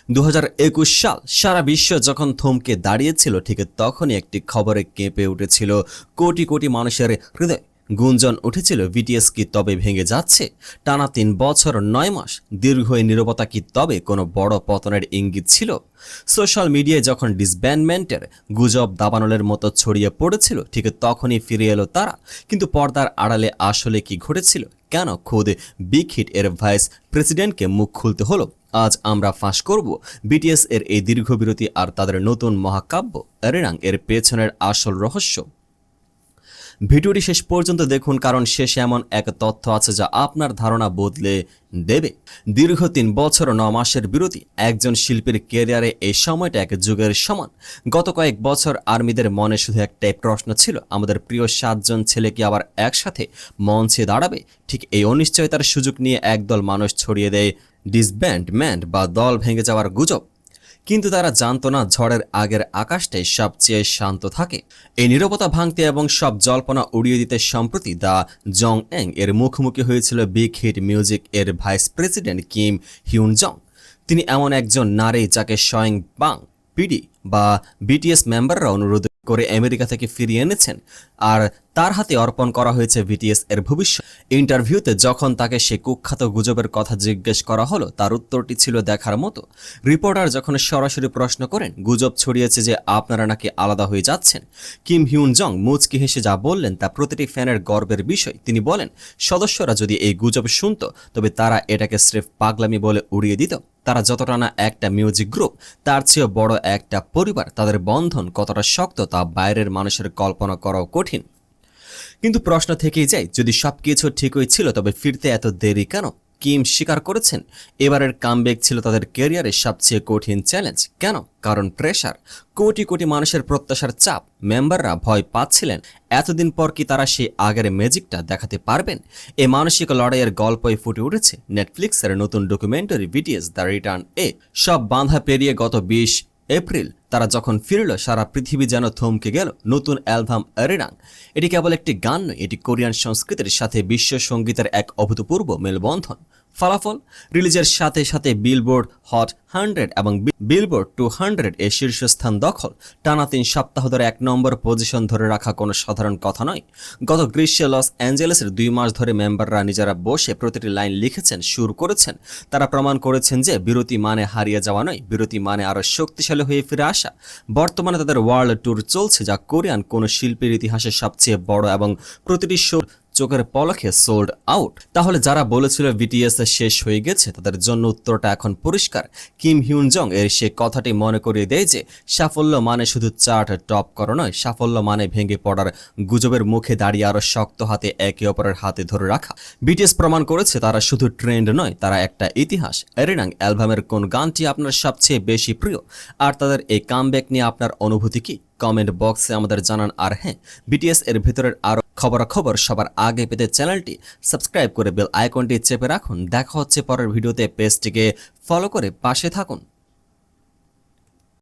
2021 সাল সারা বিশ্ব যখন থমকে দাঁড়িয়েছিল, ঠিক তখনই একটি খবরে কেঁপে উঠেছিল কোটি কোটি মানুষের হৃদয়। গুঞ্জন উঠেছিল, বিটিএস কি তবে ভেঙে যাচ্ছে? টানা 3 বছর 9 মাস দীর্ঘ এই নীরবতা কি তবে কোনো বড় পতনের ইঙ্গিত ছিল? সোশ্যাল মিডিয়ায় যখন ডিসব্যান্ডমেন্টের গুজব দাবানলের মতো ছড়িয়ে পড়েছিল, ঠিক তখনই ফিরে এলো তারা। কিন্তু পর্দার আড়ালে আসলে কি ঘটেছিল? কেন খোদ বিগ হিট এর ভাইস প্রেসিডেন্টকে মুখ খুলতে হলো? আজ আমরা ফাঁস করব বিটিএস এর এই দীর্ঘ বিরতি আর তাদের নতুন মহাকাব্য এরেনাং এর পেছনের আসল রহস্য। ভিডিওটি শেষ পর্যন্ত দেখুন, কারণ শেষে এমন এক তথ্য আছে যা আপনার ধারণা বদলে দেবে। দীর্ঘ 3 বছর 9 মাসের বিরতি একজন শিল্পীর ক্যারিয়ারে এই সময়টা এক যুগের সমান। গত কয়েক বছর আর্মিদের মনে শুধু একটাই প্রশ্ন ছিল, আমাদের প্রিয় 7 জন ছেলে কি আবার একসাথে মঞ্চে দাঁড়াবে? ঠিক এই অনিশ্চয়তার সুযোগ নিয়ে একদল মানুষ ছড়িয়ে দেয় ডিসব্যান্ডমেন্ট বা দল ভেঙে যাওয়ার গুজব। কিন্তু তারা জানতো না, ঝড়ের আগের আকাশটাই সবচেয়ে শান্ত থাকে। এই নীরবতা ভাঙতে এবং সব জল্পনা উড়িয়ে দিতে সম্প্রতি দ্য জং এং এর মুখোমুখি হয়েছিল বিগ হিট মিউজিক এর ভাইস প্রেসিডেন্ট কিম হিউন জং। তিনি এমন একজন নারী যাকে স্বয়ং বাং পিডি বা বিটিএস মেম্বাররা অনুরোধ করে আমেরিকা থেকে ফিরিয়ে এনেছেন, আর তার হাতে অর্পণ করা হয়েছে বিটিএস এর ভবিষ্যৎ। ইন্টারভিউতে যখন তাকে সে কুখ্যাত গুজবের কথা জিজ্ঞেস করা হলো, তার উত্তরটি ছিল দেখার মতো। রিপোর্টার যখন সরাসরি প্রশ্ন করেন, গুজব ছড়িয়েছে যে আপনারা নাকি আলাদা হয়ে যাচ্ছেন, কিম হিউন জং মুচকি হেসে যা বললেন তা প্রতিটি ফ্যানের গর্বের বিষয়। তিনি বলেন, সদস্যরা যদি এই গুজব শুনত তবে তারা এটাকে স্রেফ পাগলামি বলে উড়িয়ে দিত। তারা যতটা না একটা মিউজিক গ্রুপ, তার চেয়েও বড় একটা পরিবার। তাদের বন্ধন কতটা শক্ত তা বাইরের মানুষের কল্পনা করাও কঠিন। কিন্তু প্রশ্ন থেকেই যায়, যদি সবকিছু ঠিকই ছিল তবে ফিরতে এত দেরি কেন? কিম স্বীকার করেছেন, এবারের কামব্যাক ছিল তাদের ক্যারিয়ারের সবচেয়ে কঠিন চ্যালেঞ্জ। কেন? কারণ প্রেশার, কোটি কোটি মানুষের প্রত্যাশার চাপ। মেম্বাররা ভয় পাচ্ছিলেন, এতদিন পর কি তারা সেই আগের ম্যাজিকটা দেখাতে পারবেন? এই মানসিক লড়াইয়ের গল্পই ফুটে উঠেছে নেটফ্লিক্সের নতুন ডকুমেন্টারি বিটিএস দ্য রিটার্ন এ। সব বাঁধা পেরিয়ে গত 20 এপ্রিল তারা যখন ফিরল, সারা পৃথিবী যেন থমকে গেল। নতুন অ্যালবাম এরেনাং, এটি কেবল একটি গান নয়, এটি কোরিয়ান সংস্কৃতির সাথে বিশ্ব সঙ্গীতের এক অভূতপূর্ব মেলবন্ধন। ফলাফল, রিলিজের সাথে সাথে বিলবোর্ড হট 100 এবং বিলবোর্ড 200 এ শীর্ষস্থান দখল। টানা 3 সপ্তাহ ধরে 1 নম্বর পজিশন ধরে রাখা কোনো সাধারণ কথা নয়। গত গ্রীষ্মে লস অ্যাঞ্জেলেসের 2 মাস ধরে মেম্বাররা নিজেরা বসে প্রতিটি লাইন লিখেছেন, সুর করেছেন। তারা প্রমাণ করেছেন যে বিরতি মানে হারিয়ে যাওয়া নয়, বিরতি মানে আরও শক্তিশালী হয়ে ফিরে আসা। বর্তমানে তাদের ওয়ার্ল্ড ট্যুর চলছে, যা কোরিয়ান কোনো শিল্পীর ইতিহাসে সবচেয়ে বড় এবং প্রতিটি শো চোখের পলকে সোল্ড আউট। তাহলে যারা বলেছিল বিটিএস শেষ হয়ে গেছে, তাদের জন্য উত্তরটা এখন পরিষ্কার। কিম হিউন জং এর সে কথাটি মনে করিয়ে দেয় যে সাফল্য মানে শুধু চার্ট টপ করা নয়, সাফল্য মানে ভেঙে পড়ার গুজবের মুখে দাঁড়িয়ে আরো শক্ত হাতে একে অপরের হাতে ধরে রাখা। বিটিএস প্রমাণ করেছে তারা শুধু ট্রেন্ড নয়, তারা একটা ইতিহাস। এরেনাং অ্যালবামের কোন গানটি আপনার সবচেয়ে বেশি প্রিয়, আর তাদের এই কামব্যাক নিয়ে আপনার অনুভূতি কি? কমেন্ট বক্সে আমাদের জানান। আর হ্যাঁ, বিটিএস এর ভেতরের আরো খবরাখবর সবার আগে পেতে চ্যানেলটি সাবস্ক্রাইব করে বেল আইকনটি চেপে রাখুন। দেখা হচ্ছে পরের ভিডিওতে। পেজটিকে ফলো করে পাশে থাকুন।